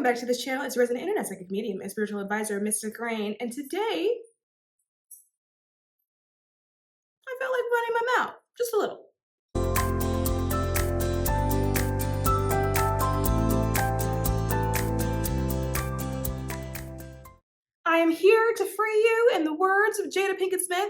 welcome back to this channel. It's Resident Internet Psychic Medium and Spiritual Advisor, Mr. Rain, and today I felt like running my mouth, just a little. I am here to free you, in the words of Jada Pinkett Smith,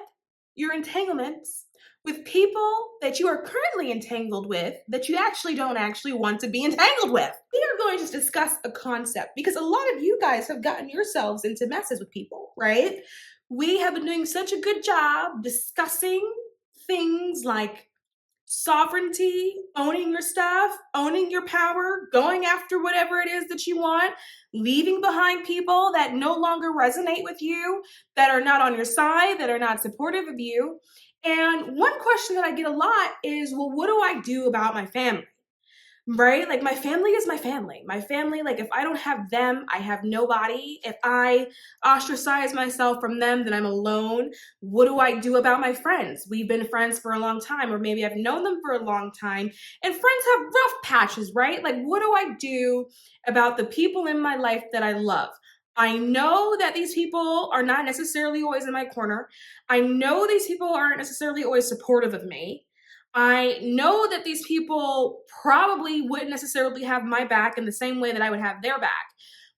your entanglements with people that you are currently entangled with that you don't want to be entangled with. We are going to discuss a concept because a lot of you guys have gotten yourselves into messes with people, right? We have been doing such a good job discussing things like sovereignty, owning your stuff, owning your power, going after whatever it is that you want, leaving behind people that no longer resonate with you, that are not on your side, that are not supportive of you. And one question that I get a lot is, well, what do I do about my family? Right? Like, my family is my family. My family, like, if I don't have them, I have nobody. If I ostracize myself from them, then I'm alone. What do I do about my friends? We've been friends for a long time, or maybe I've known them for a long time. And friends have rough patches, right? Like, what do I do about the people in my life that I love? I know that these people are not necessarily always in my corner. I know these people aren't necessarily always supportive of me. I know that these people probably wouldn't necessarily have my back in the same way that I would have their back.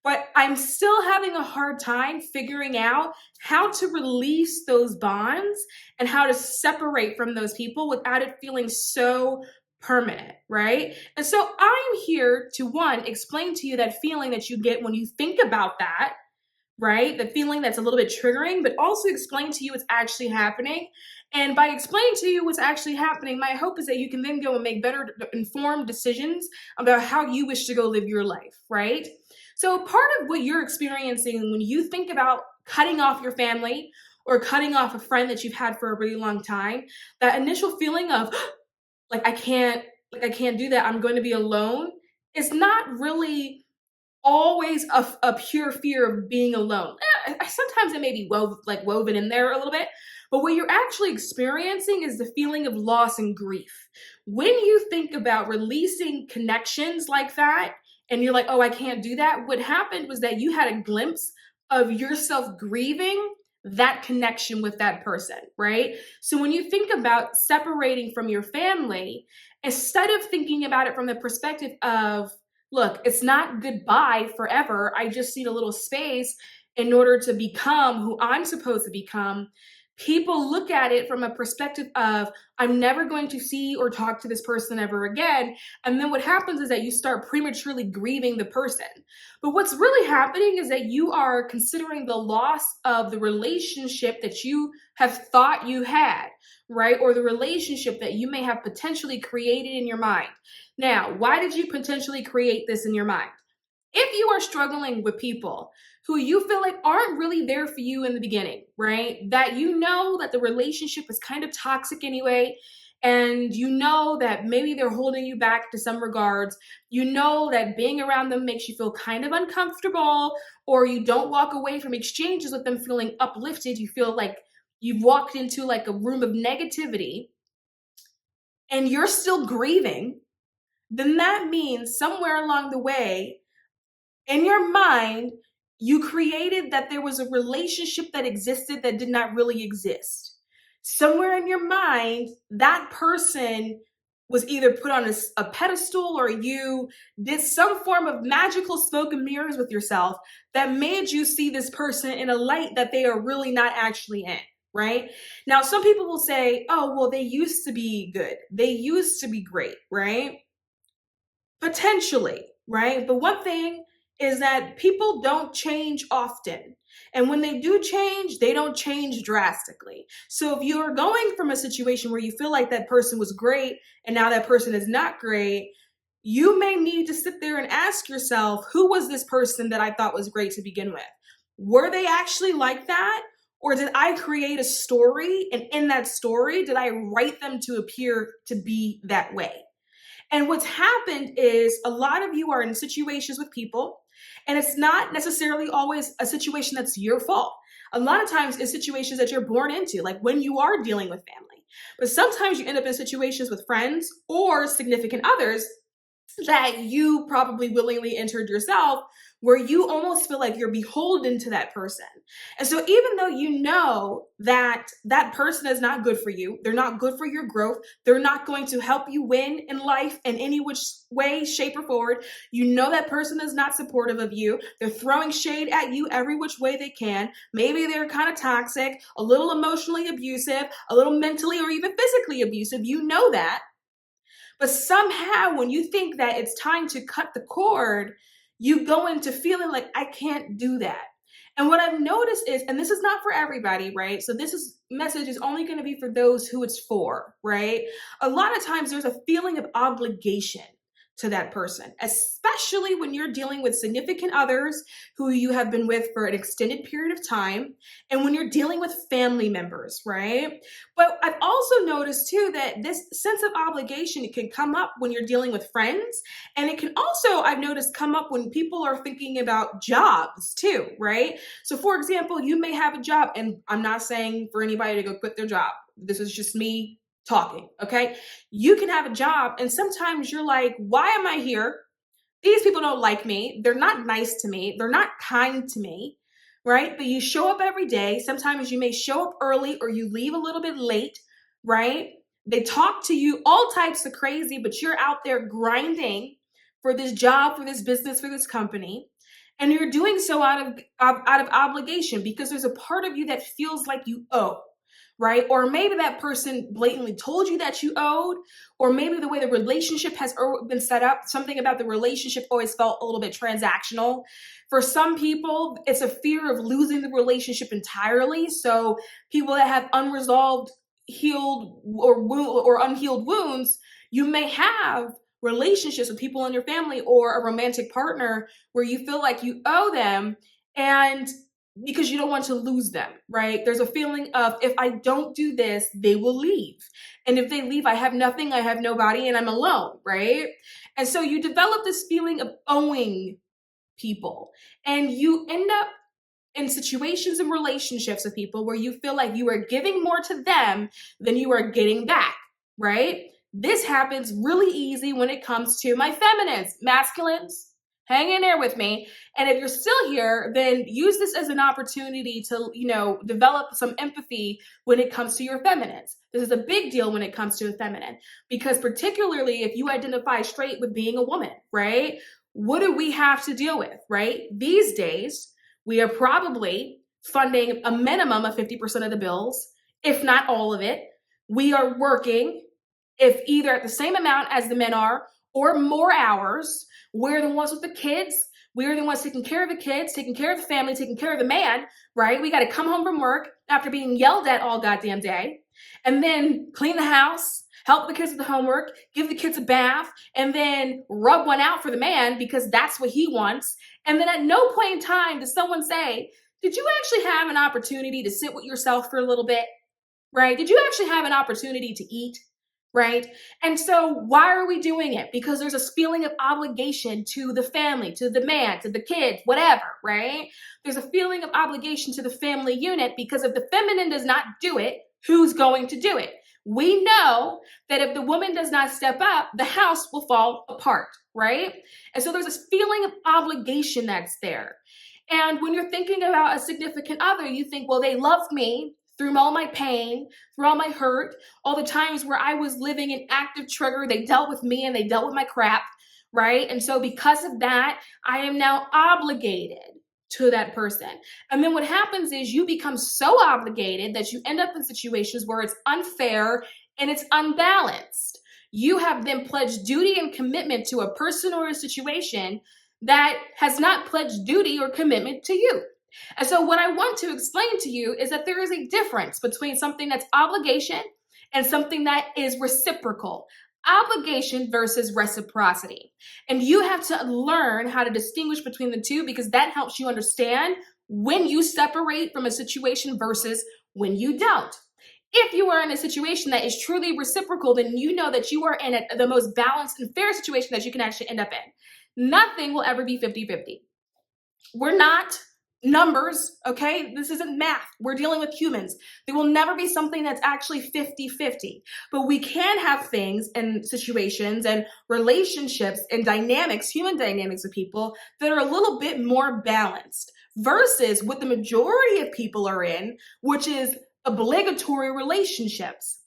But I'm still having a hard time figuring out how to release those bonds and how to separate from those people without it feeling so permanent, right? And so I'm here to, one, explain to you that feeling that you get when you think about that, right? The feeling that's a little bit triggering, but also explain to you what's actually happening. And by explaining to you what's actually happening, my hope is that you can then go and make better informed decisions about how you wish to go live your life, right? So part of what you're experiencing when you think about cutting off your family or cutting off a friend that you've had for a really long time, that initial feeling of I can't do that, I'm going to be alone, is not really always a pure fear of being alone. Sometimes it may be woven in there a little bit, but what you're actually experiencing is the feeling of loss and grief. When you think about releasing connections like that, and you're like, oh, I can't do that, what happened was that you had a glimpse of yourself grieving that connection with that person, right? So when you think about separating from your family, instead of thinking about it from the perspective of, look, it's not goodbye forever, I just need a little space in order to become who I'm supposed to become, people look at it from a perspective of, I'm never going to see or talk to this person ever again. And then what happens is that you start prematurely grieving the person. But what's really happening is that you are considering the loss of the relationship that you have thought you had, right? Or the relationship that you may have potentially created in your mind. Now, why did you potentially create this in your mind? If you are struggling with people who you feel like aren't really there for you in the beginning, right? That you know that the relationship is kind of toxic anyway, and you know that maybe they're holding you back to some regards. You know that being around them makes you feel kind of uncomfortable, or you don't walk away from exchanges with them feeling uplifted. You feel like you've walked into like a room of negativity and you're still grieving. Then that means somewhere along the way, in your mind, you created that there was a relationship that existed that did not really exist. Somewhere in your mind, that person was either put on a pedestal, or you did some form of magical smoke and mirrors with yourself that made you see this person in a light that they are really not actually in, right? Now, some people will say, oh, well, they used to be good. They used to be great, right? Potentially, right? But one thing is that people don't change often. And when they do change, they don't change drastically. So if you're going from a situation where you feel like that person was great and now that person is not great, you may need to sit there and ask yourself, who was this person that I thought was great to begin with? Were they actually like that? Or did I create a story, and in that story, did I write them to appear to be that way? And what's happened is a lot of you are in situations with people, and it's not necessarily always a situation that's your fault. A lot of times it's situations that you're born into, like when you are dealing with family. But sometimes you end up in situations with friends or significant others that you probably willingly entered yourself, where you almost feel like you're beholden to that person. And so even though you know that that person is not good for you, they're not good for your growth, they're not going to help you win in life in any which way, shape, or form, you know that person is not supportive of you, they're throwing shade at you every which way they can, maybe they're kind of toxic, a little emotionally abusive, a little mentally or even physically abusive, you know that. But somehow when you think that it's time to cut the cord, you go into feeling like, I can't do that. And what I've noticed is, and this is not for everybody, right? So message is only going to be for those who it's for, right? A lot of times there's a feeling of obligation to that person, especially when you're dealing with significant others who you have been with for an extended period of time, and when you're dealing with family members, right? But I've also noticed too that this sense of obligation can come up when you're dealing with friends, and it can also, I've noticed, come up when people are thinking about jobs too, right? So for example, you may have a job, and I'm not saying for anybody to go quit their job. This is just me talking, okay? You can have a job, and sometimes you're like, why am I here? These people don't like me. They're not nice to me. They're not kind to me, right? But you show up every day. Sometimes you may show up early or you leave a little bit late, right? They talk to you all types of crazy, but you're out there grinding for this job, for this business, for this company. And you're doing so out of obligation because there's a part of you that feels like you owe, right? Or maybe that person blatantly told you that you owed, or maybe the way the relationship has been set up, something about the relationship always felt a little bit transactional. For some people, it's a fear of losing the relationship entirely. So people that have unresolved, healed, or unhealed wounds, you may have relationships with people in your family or a romantic partner where you feel like you owe them, and because you don't want to lose them, right? There's a feeling of, if I don't do this, they will leave. And if they leave, I have nothing, I have nobody, and I'm alone, right? And so you develop this feeling of owing people, and you end up in situations and relationships with people where you feel like you are giving more to them than you are getting back, right? This happens really easy when it comes to my feminines. Masculines, hang in there with me. And if you're still here, then use this as an opportunity to, develop some empathy when it comes to your feminines. This is a big deal when it comes to a feminine, because particularly if you identify straight with being a woman, right? What do we have to deal with, right? These days, we are probably funding a minimum of 50% of the bills, if not all of it. We are working, if either at the same amount as the men are or more hours. We're the ones with the kids. We're the ones taking care of the kids, taking care of the family, taking care of the man, right? We got to come home from work after being yelled at all goddamn day, and then clean the house, help the kids with the homework, give the kids a bath, and then rub one out for the man because that's what he wants. And then at no point in time does someone say, did you actually have an opportunity to sit with yourself for a little bit, right? Did you actually have an opportunity to eat? Right? And so why are we doing it? Because there's a feeling of obligation to the family, to the man, to the kids, whatever, right? There's a feeling of obligation to the family unit, because if the feminine does not do it, who's going to do it? We know that if the woman does not step up, the house will fall apart, right? And so there's this feeling of obligation that's there. And when you're thinking about a significant other, you think, well, they love me through all my pain, through all my hurt, all the times where I was living in active trigger, they dealt with me and they dealt with my crap, right? And so because of that, I am now obligated to that person. And then what happens is you become so obligated that you end up in situations where it's unfair and it's unbalanced. You have then pledged duty and commitment to a person or a situation that has not pledged duty or commitment to you. And so what I want to explain to you is that there is a difference between something that's obligation and something that is reciprocal. Obligation versus reciprocity. And you have to learn how to distinguish between the two, because that helps you understand when you separate from a situation versus when you don't. If you are in a situation that is truly reciprocal, then you know that you are in the most balanced and fair situation that you can actually end up in. Nothing will ever be 50-50. We're not numbers, okay? This isn't math. We're dealing with humans. There will never be something that's actually 50-50. But we can have things and situations and relationships and dynamics, human dynamics with people that are a little bit more balanced versus what the majority of people are in, which is obligatory relationships.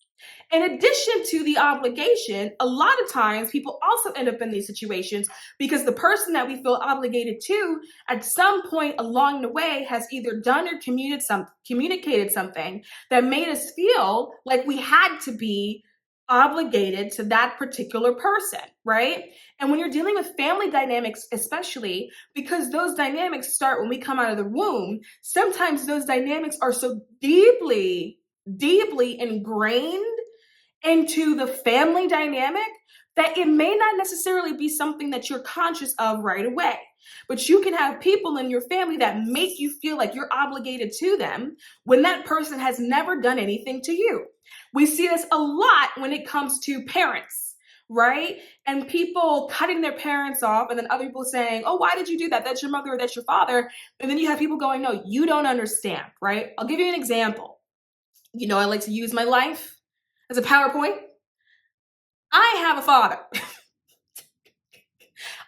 In addition to the obligation, a lot of times people also end up in these situations because the person that we feel obligated to at some point along the way has either done or communicated something that made us feel like we had to be obligated to that particular person, right? And when you're dealing with family dynamics, especially because those dynamics start when we come out of the womb, sometimes those dynamics are so deeply, deeply ingrained into the family dynamic that it may not necessarily be something that you're conscious of right away. But you can have people in your family that make you feel like you're obligated to them when that person has never done anything to you. We see this a lot when it comes to parents, right? And people cutting their parents off, and then other people saying, oh, why did you do that? That's your mother or that's your father. And then you have people going, no, you don't understand, right? I'll give you an example. You know, I like to use my life as a PowerPoint. I have a father.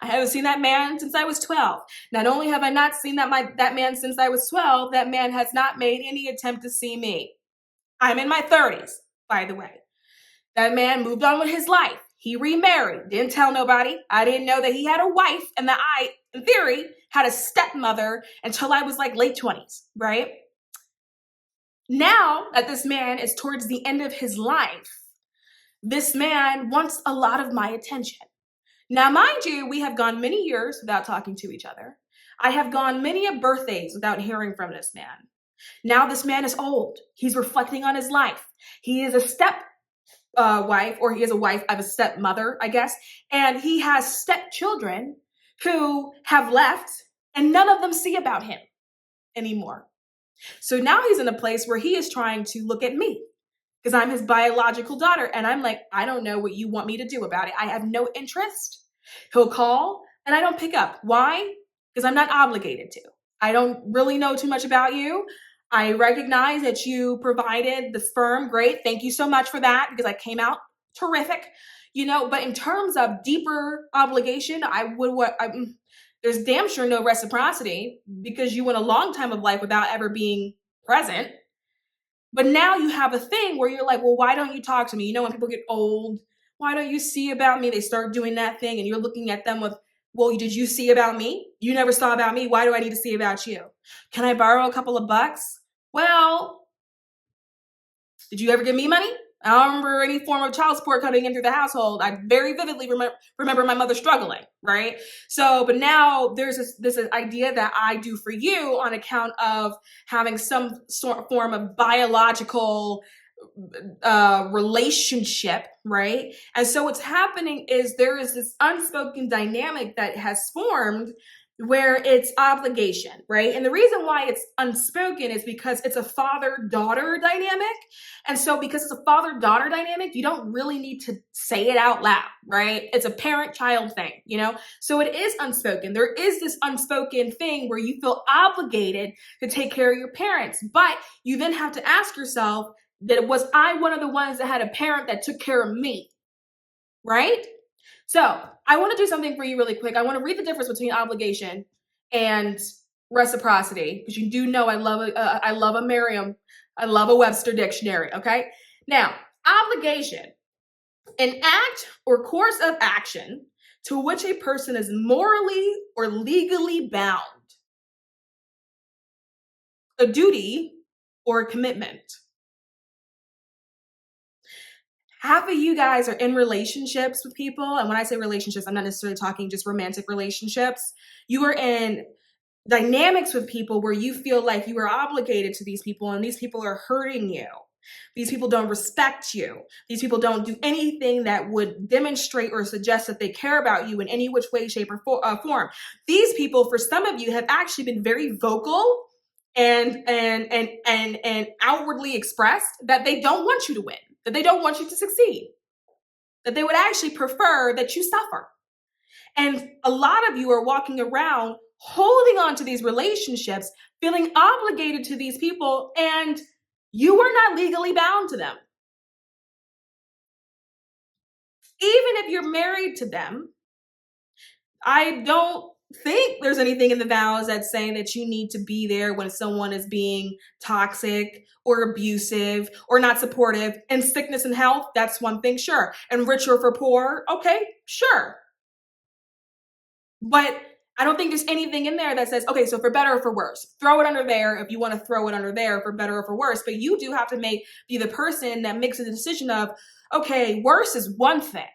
I haven't seen that man since I was 12. Not only have I not seen that man since I was 12, that man has not made any attempt to see me. I'm in my 30s, by the way. That man moved on with his life. He remarried, didn't tell nobody. I didn't know that he had a wife and that I, in theory, had a stepmother until I was like late 20s, right? Now that this man is towards the end of his life, this man wants a lot of my attention. Now, mind you, we have gone many years without talking to each other. I have gone many birthdays without hearing from this man. Now this man is old. He's reflecting on his life. He is a step wife, or he is a wife of a stepmother, I guess. And he has stepchildren who have left, and none of them see about him anymore. So now he's in a place where he is trying to look at me, because I'm his biological daughter. And I'm like, I don't know what you want me to do about it. I have no interest. He'll call and I don't pick up. Why? Because I'm not obligated to. I don't really know too much about you. I recognize that you provided the sperm. Great. Thank you so much for that, because I came out terrific. You know, but in terms of deeper obligation, there's damn sure no reciprocity, because you went a long time of life without ever being present. But now you have a thing where you're like, well, why don't you talk to me? You know, when people get old, why don't you see about me? They start doing that thing and you're looking at them with, well, did you see about me? You never saw about me. Why do I need to see about you? Can I borrow a couple of bucks? Well, did you ever give me money? I don't remember any form of child support coming into the household. I very vividly remember my mother struggling, right? So, but now there's this idea that I do for you on account of having some form of biological relationship, right? And so what's happening is there is this unspoken dynamic that has formed where it's obligation, right? And the reason why it's unspoken is because it's a father-daughter dynamic. And so because it's a father-daughter dynamic, you don't really need to say it out loud, right? It's a parent-child thing, you know? So it is unspoken. There is this unspoken thing where you feel obligated to take care of your parents, but you then have to ask yourself, that was I one of the ones that had a parent that took care of me, right? So I want to do something for you really quick. I want to read the difference between obligation and reciprocity, because you do know I love a Merriam, I love a Webster dictionary. Okay, now obligation, an act or course of action to which a person is morally or legally bound, a duty or a commitment. Half of you guys are in relationships with people. And when I say relationships, I'm not necessarily talking just romantic relationships. You are in dynamics with people where you feel like you are obligated to these people and these people are hurting you. These people don't respect you. These people don't do anything that would demonstrate or suggest that they care about you in any which way, shape, or form. These people, for some of you, have actually been very vocal and outwardly expressed that they don't want you to win, that they don't want you to succeed, that they would actually prefer that you suffer. And a lot of you are walking around holding on to these relationships, feeling obligated to these people, and you are not legally bound to them. Even if you're married to them, I don't think there's anything in the vows that's saying that you need to be there when someone is being toxic or abusive or not supportive. In sickness and health, that's one thing, sure. And rich or for poor, okay, sure. But I don't think there's anything in there that says, okay, so for better or for worse, throw it under there if you want to throw it under there for better or for worse. But you do have to be the person that makes a decision of, okay, worse is one thing,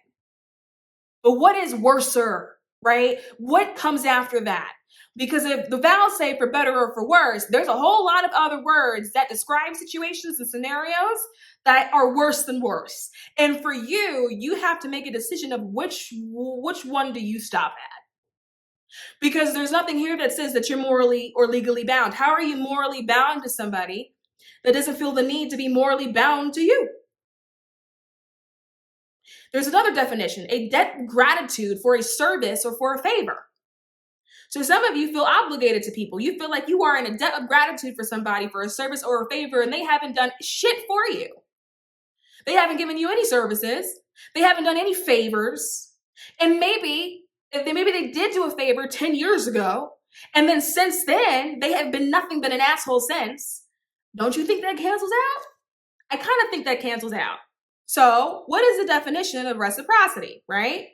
but what is worser, right? What comes after that? Because if the vows say for better or for worse, there's a whole lot of other words that describe situations and scenarios that are worse than worse. And for you, you have to make a decision of which one do you stop at? Because there's nothing here that says that you're morally or legally bound. How are you morally bound to somebody that doesn't feel the need to be morally bound to you? There's another definition, a debt of gratitude for a service or for a favor. So some of you feel obligated to people. You feel like you are in a debt of gratitude for somebody for a service or a favor, and they haven't done shit for you. They haven't given you any services. They haven't done any favors. And maybe they did do a favor 10 years ago, and then since then, they have been nothing but an asshole since. Don't you think that cancels out? I kind of think that cancels out. So, what is the definition of reciprocity, right?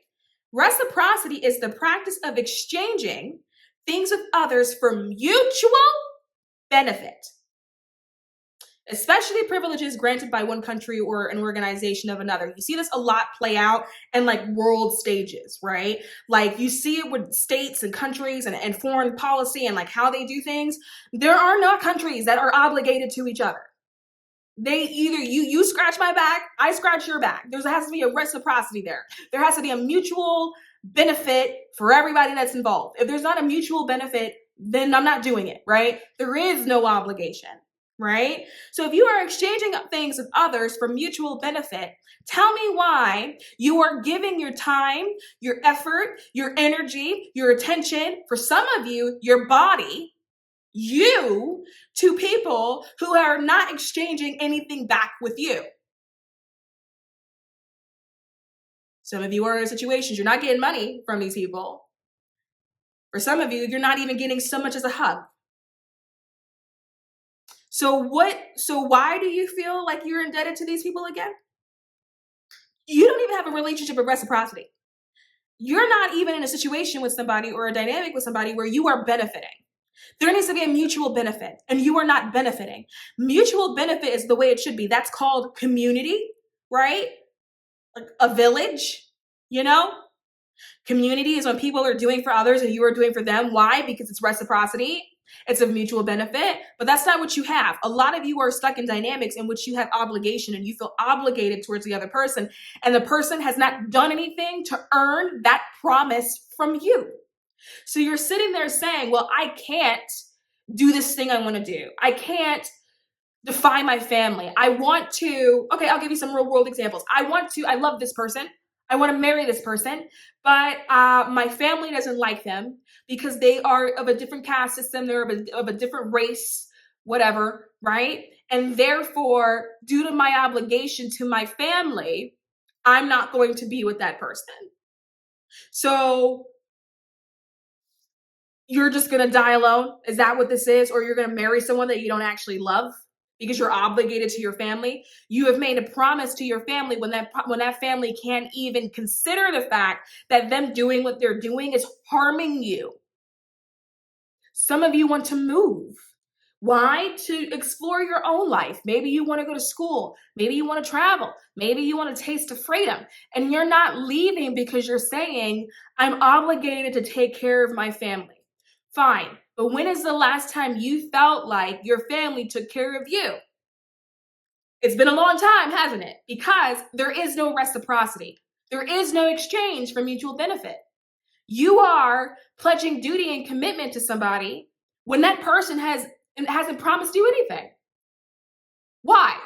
Reciprocity is the practice of exchanging things with others for mutual benefit, especially privileges granted by one country or an organization of another. You see this a lot play out in like world stages, right? Like you see it with states and countries and foreign policy and like how they do things. There are no countries that are obligated to each other. They either you scratch my back, I scratch your back. There has to be a reciprocity there. There has to be a mutual benefit for everybody that's involved. If there's not a mutual benefit, then I'm not doing it, right? There is no obligation, right? So if you are exchanging things with others for mutual benefit, tell me why you are giving your time, your effort, your energy, your attention, for some of you, your body, you, to people who are not exchanging anything back with you. Some of you are in situations you're not getting money from these people. For some of you, you're not even getting so much as a hug. So why do you feel like you're indebted to these people again? You don't even have a relationship of reciprocity. You're not even in a situation with somebody or a dynamic with somebody where you are benefiting. There needs to be a mutual benefit, and you are not benefiting. Mutual benefit is the way it should be. That's called community, right? Like a village, you know? Community is when people are doing for others and you are doing for them. Why? Because it's reciprocity. It's a mutual benefit, but that's not what you have. A lot of you are stuck in dynamics in which you have obligation and you feel obligated towards the other person, and the person has not done anything to earn that promise from you. So you're sitting there saying, well, I can't do this thing I want to do. I can't define my family. I want to, okay, I'll give you some real world examples. I love this person. I want to marry this person, but my family doesn't like them because they are of a different caste system. They're of a different race, whatever, right? And therefore, due to my obligation to my family, I'm not going to be with that person. So you're just going to die alone? Is that what this is? Or you're going to marry someone that you don't actually love because you're obligated to your family? You have made a promise to your family when that family can't even consider the fact that them doing what they're doing is harming you. Some of you want to move. Why? To explore your own life. Maybe you want to go to school. Maybe you want to travel. Maybe you want a taste of freedom. And you're not leaving because you're saying, I'm obligated to take care of my family. Fine. But when is the last time you felt like your family took care of you? It's been a long time, hasn't it? Because there is no reciprocity. There is no exchange for mutual benefit. You are pledging duty and commitment to somebody when that person hasn't promised you anything. Why?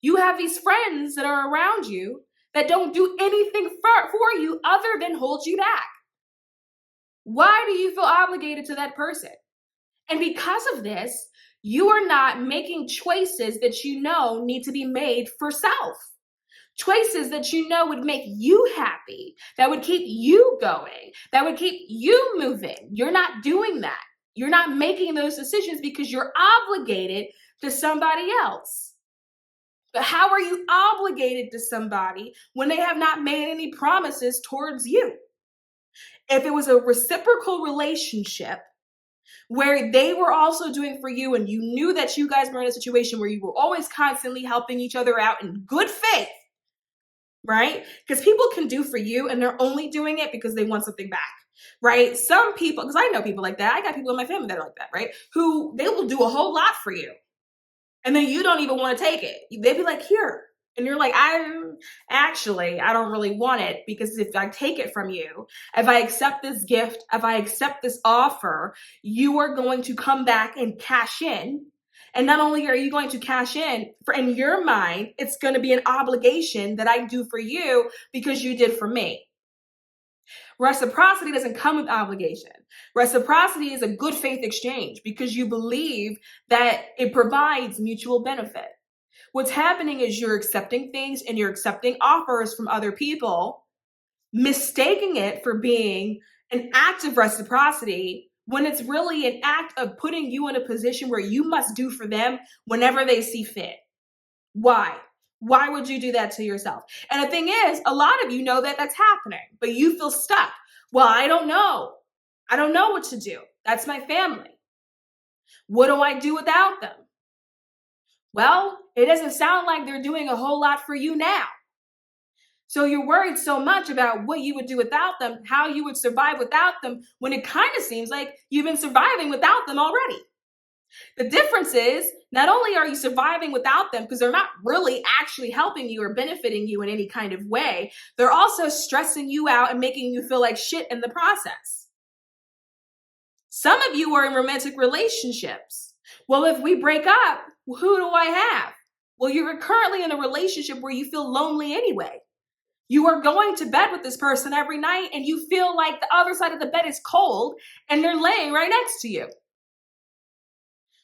You have these friends that are around you that don't do anything for you other than hold you back. Why do you feel obligated to that person? And because of this, you are not making choices that you know need to be made for self. Choices that you know would make you happy, that would keep you going, that would keep you moving. You're not doing that. You're not making those decisions because you're obligated to somebody else. But how are you obligated to somebody when they have not made any promises towards you? If it was a reciprocal relationship where they were also doing for you and you knew that you guys were in a situation where you were always constantly helping each other out in good faith, right? Because people can do for you and they're only doing it because they want something back, right? Some people, because I know people like that. I got people in my family that are like that, right? Who they will do a whole lot for you. And then you don't even want to take it. They'd be like, here. And you're like, I don't really want it because if I take it from you, if I accept this gift, if I accept this offer, you are going to come back and cash in. And not only are you going to cash in, in your mind, it's going to be an obligation that I do for you because you did for me. Reciprocity doesn't come with obligation. Reciprocity is a good faith exchange because you believe that it provides mutual benefit. What's happening is you're accepting things and you're accepting offers from other people, mistaking it for being an act of reciprocity when it's really an act of putting you in a position where you must do for them whenever they see fit. Why? Why would you do that to yourself? And the thing is, a lot of you know that that's happening, but you feel stuck. Well, I don't know. I don't know what to do. That's my family. What do I do without them? Well, it doesn't sound like they're doing a whole lot for you now. So you're worried so much about what you would do without them, how you would survive without them, when it kind of seems like you've been surviving without them already. The difference is, not only are you surviving without them because they're not really actually helping you or benefiting you in any kind of way, they're also stressing you out and making you feel like shit in the process. Some of you are in romantic relationships. Well, if we break up, who do I have? Well, you're currently in a relationship where you feel lonely anyway. You are going to bed with this person every night and you feel like the other side of the bed is cold and they're laying right next to you.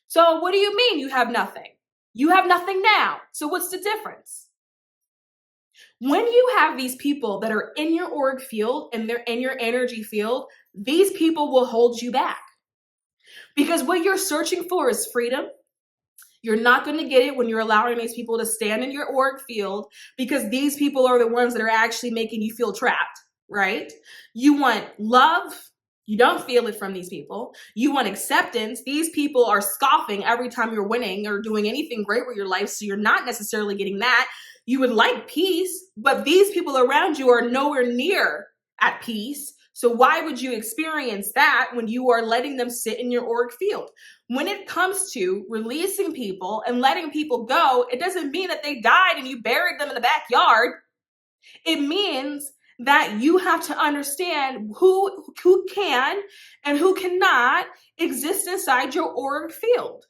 So what do you mean you have nothing? You have nothing now. So what's the difference? When you have these people that are in your auric field and they're in your energy field, these people will hold you back. Because what you're searching for is freedom. You're not going to get it when you're allowing these people to stand in your auric field because these people are the ones that are actually making you feel trapped, right? You want love. You don't feel it from these people. You want acceptance. These people are scoffing every time you're winning or doing anything great with your life, so you're not necessarily getting that. You would like peace, but these people around you are nowhere near at peace. So why would you experience that when you are letting them sit in your auric field? When it comes to releasing people and letting people go, it doesn't mean that they died and you buried them in the backyard. It means that you have to understand who can and who cannot exist inside your auric field.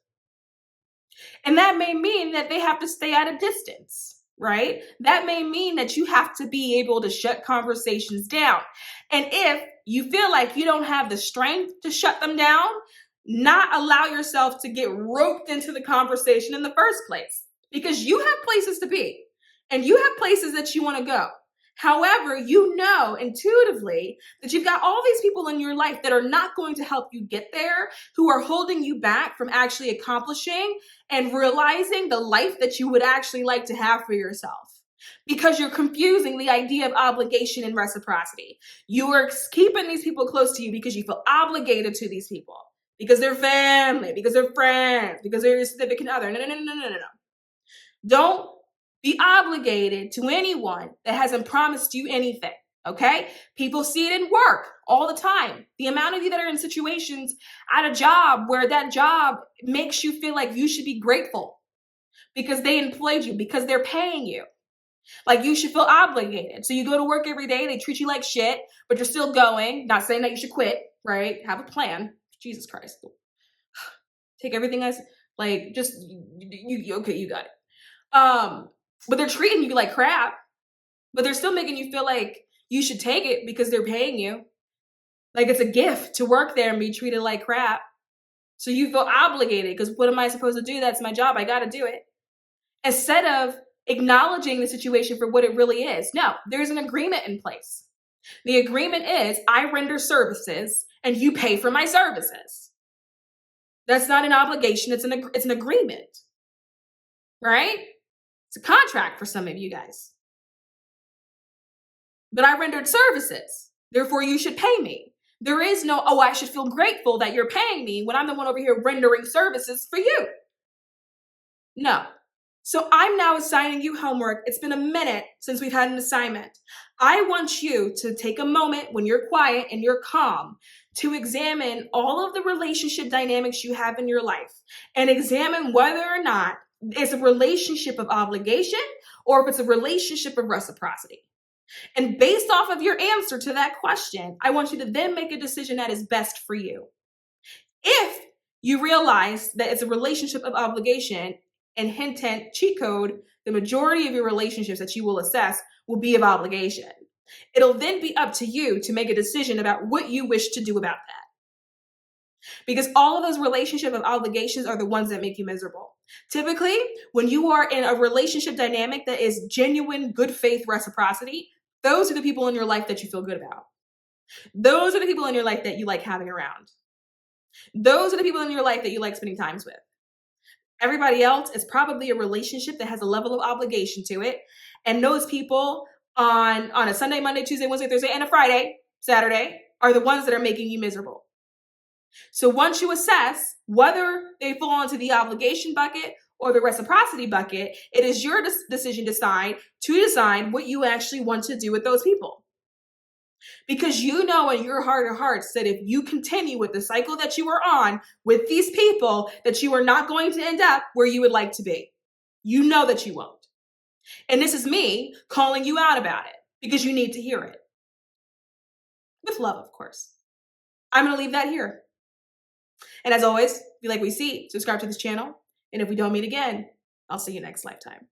And that may mean that they have to stay at a distance, right? That may mean that you have to be able to shut conversations down. And if you feel like you don't have the strength to shut them down, not allow yourself to get roped into the conversation in the first place, because you have places to be and you have places that you want to go. However, you know intuitively that you've got all these people in your life that are not going to help you get there, who are holding you back from actually accomplishing and realizing the life that you would actually like to have for yourself. Because you're confusing the idea of obligation and reciprocity. You are keeping these people close to you because you feel obligated to these people. Because they're family, because they're friends, because they're your significant other. No. Don't be obligated to anyone that hasn't promised you anything, okay? People see it in work all the time. The amount of you that are in situations at a job where that job makes you feel like you should be grateful because they employed you, because they're paying you. Like you should feel obligated. So you go to work every day, they treat you like shit, but you're still going. Not saying that you should quit, right? Have a plan. Jesus Christ. Take everything as like just you okay, you got it. But they're treating you like crap, but they're still making you feel like you should take it because they're paying you. Like it's a gift to work there and be treated like crap. So you feel obligated because what am I supposed to do? That's my job. I got to do it. Instead of acknowledging the situation for what it really is. No, there's an agreement in place. The agreement is I render services and you pay for my services. That's not an obligation. It's an agreement, right? It's a contract for some of you guys. But I rendered services. Therefore, you should pay me. There is no, oh, I should feel grateful that you're paying me when I'm the one over here rendering services for you. No. So I'm now assigning you homework. It's been a minute since we've had an assignment. I want you to take a moment when you're quiet and you're calm to examine all of the relationship dynamics you have in your life and examine whether or not it's a relationship of obligation or if it's a relationship of reciprocity. And based off of your answer to that question, I want you to then make a decision that is best for you. If you realize that it's a relationship of obligation, and hint, hint, cheat code, the majority of your relationships that you will assess will be of obligation. It'll then be up to you to make a decision about what you wish to do about that. Because all of those relationships of obligations are the ones that make you miserable. Typically, when you are in a relationship dynamic that is genuine, good faith reciprocity, those are the people in your life that you feel good about. Those are the people in your life that you like having around. Those are the people in your life that you like spending time with. Everybody else is probably a relationship that has a level of obligation to it. And those people on a Sunday, Monday, Tuesday, Wednesday, Thursday, and a Friday, Saturday, are the ones that are making you miserable. So once you assess whether they fall into the obligation bucket or the reciprocity bucket, it is your decision to decide what you actually want to do with those people. Because you know in your heart of hearts that if you continue with the cycle that you are on with these people, that you are not going to end up where you would like to be. You know that you won't. And this is me calling you out about it because you need to hear it. With love, of course. I'm going to leave that here. And as always, if you like what you see, subscribe to this channel. And if we don't meet again, I'll see you next lifetime.